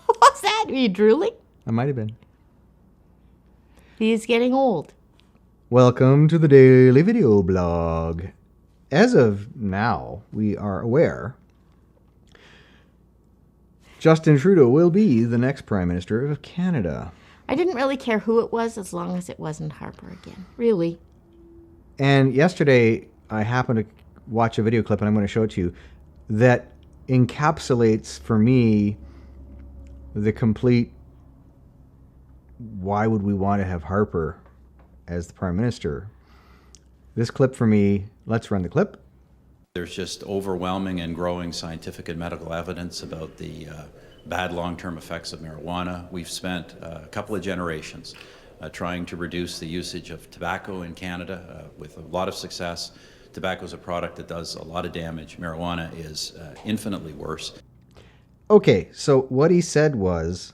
What's that? Are you drooling? I might have been. He's getting old. Welcome to the Daily Video Blog. As of now, we are aware Justin Trudeau will be the next Prime Minister of Canada. I didn't really care who it was as long as it wasn't Harper again. Really. And yesterday, I happened to watch a video clip, and I'm going to show it to you, that encapsulates for me the complete why would we want to have Harper as the Prime Minister. This clip for me, let's run the clip. There's just overwhelming and growing scientific and medical evidence about the bad long-term effects of marijuana. We've spent a couple of generations trying to reduce the usage of tobacco in Canada with a lot of success. Tobacco is a product that does a lot of damage. Marijuana is infinitely worse. Okay, so what he said was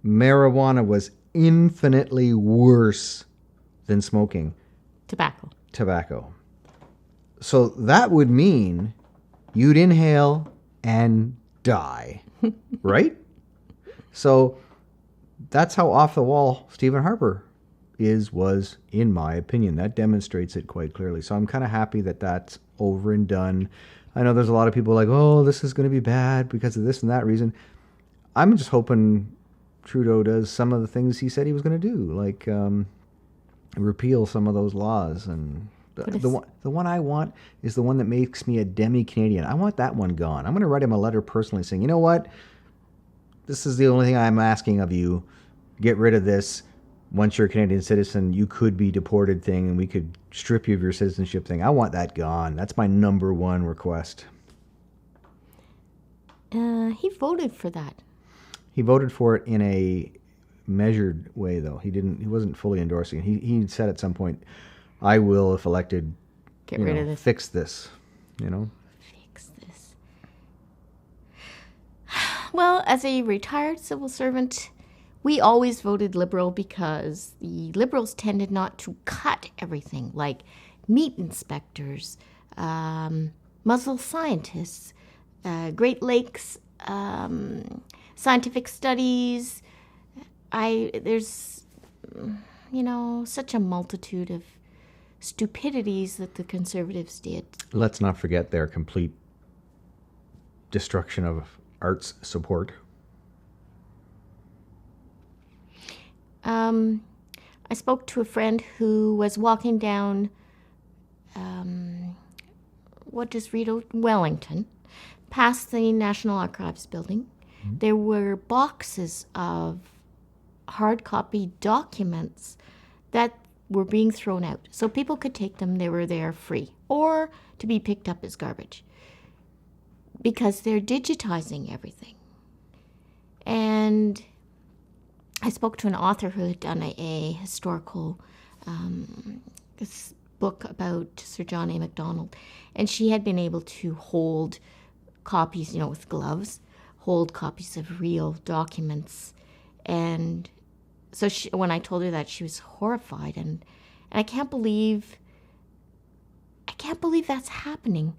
marijuana was infinitely worse than smoking tobacco. So that would mean you'd inhale and die, right? So that's how off the wall Stephen Harper was, in my opinion. That demonstrates it quite clearly. So I'm kind of happy that that's over and done. I know there's a lot of people like, oh, this is going to be bad because of this and that reason. I'm just hoping Trudeau does some of the things he said he was going to do, like repeal some of those laws. And the one I want is the one that makes me a demi-Canadian. I want that one gone. I'm going to write him a letter personally saying, you know what? This is the only thing I'm asking of you. Get rid of this. Once you're a Canadian citizen, you could be deported thing, and we could strip you of your citizenship thing. I want that gone. That's my number one request. He voted for that. He voted for it in a measured way, though. He wasn't fully endorsing it. He said at some point, I will, if elected, Get rid of this. Fix this, Fix this. Well, as a retired civil servant, we always voted Liberal because the Liberals tended not to cut everything, like meat inspectors, muzzle scientists, Great Lakes scientific studies. There's such a multitude of stupidities that the Conservatives did. Let's not forget their complete destruction of arts support. I spoke to a friend who was walking down, Wellington, past the National Archives building. Mm-hmm. There were boxes of hard copy documents that were being thrown out. So people could take them, they were there free, or to be picked up as garbage. Because they're digitizing everything. And I spoke to an author who had done a historical this book about Sir John A. Macdonald, and she had been able to hold copies, with gloves, hold copies of real documents. And so when I told her that, she was horrified, and I can't believe that's happening,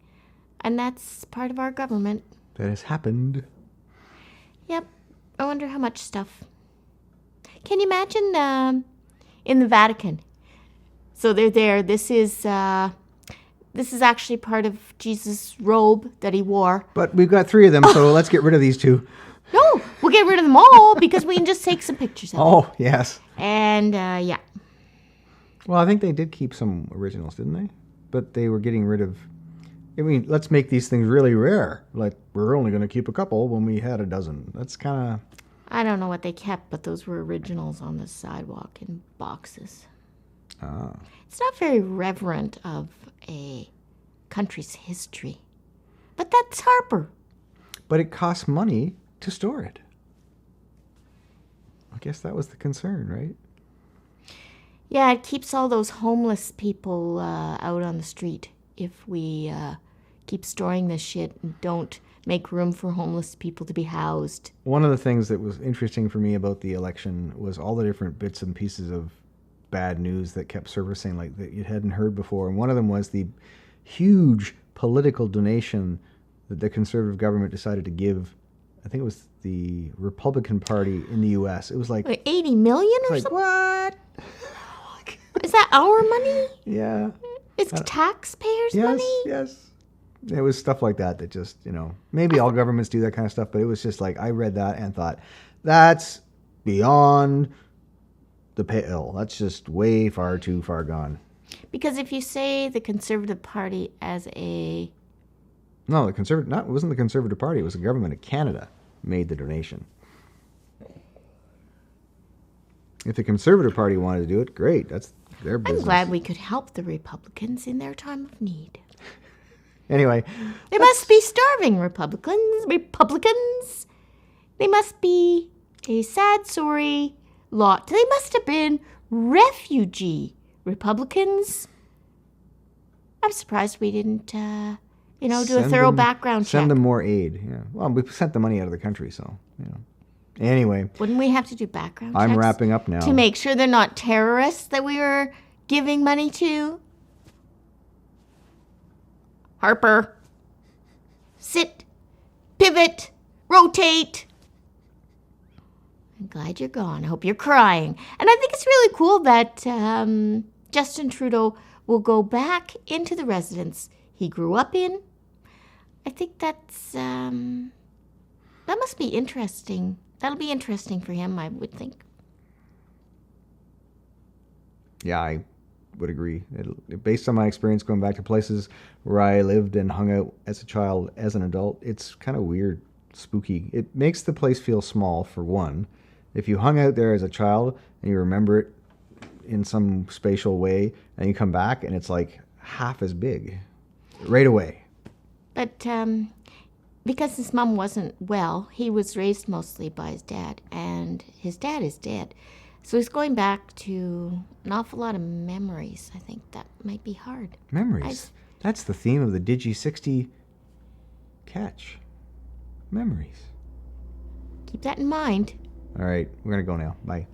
and that's part of our government. That has happened. Yep. I wonder how much stuff. Can you imagine in the Vatican? So they're there. This is actually part of Jesus' robe that he wore. But we've got 3 of them, so let's get rid of these 2. No, we'll get rid of them all because we can just take some pictures of them. Oh, yes. And, yeah. Well, I think they did keep some originals, didn't they? But they were getting rid of... let's make these things really rare. Like, we're only going to keep a couple when we had a dozen. That's kind of... I don't know what they kept, but those were originals on the sidewalk in boxes. Ah. It's not very reverent of a country's history. But that's Harper. But it costs money to store it. I guess that was the concern, right? Yeah, it keeps all those homeless people out on the street if we keep storing this shit and don't make room for homeless people to be housed. One of the things that was interesting for me about the election was all the different bits and pieces of bad news that kept surfacing, like that you hadn't heard before. And one of them was the huge political donation that the Conservative government decided to give I think it was the Republican Party in the U.S. It was like 80 million or like something. what? Is that our money? Yeah. It's taxpayers' Yes, money? yes. It was stuff like that just, maybe all governments do that kind of stuff, but it was just like I read that and thought, that's beyond the pale. That's just way too far gone. Because if you say the Conservative Party as a... No, it wasn't the Conservative Party. It was the government of Canada made the donation. If the Conservative Party wanted to do it, great. That's their business. I'm glad we could help the Republicans in their time of need. Anyway. They must be starving, Republicans. They must be a sad, sorry lot. They must have been refugee Republicans. I'm surprised we didn't, do a thorough background check. Send them more aid. Yeah. Well, we sent the money out of the country, so, Anyway. Wouldn't we have to do background checks? I'm wrapping up now. To make sure they're not terrorists that we were giving money to? Harper. Sit. Pivot. Rotate. I'm glad you're gone. I hope you're crying. And I think it's really cool that Justin Trudeau will go back into the residence he grew up in. I think that must be interesting. That'll be interesting for him, I would think. Yeah, I would agree. Based on my experience going back to places where I lived and hung out as a child, as an adult, it's kind of weird, spooky. It makes the place feel small, for one. If you hung out there as a child and you remember it in some spatial way, and you come back and it's like half as big right away. But because his mom wasn't well, he was raised mostly by his dad, and his dad is dead. So he's going back to an awful lot of memories. I think that might be hard. Memories? That's the theme of the Digi-60 catch. Memories. Keep that in mind. All right, we're going to go now. Bye.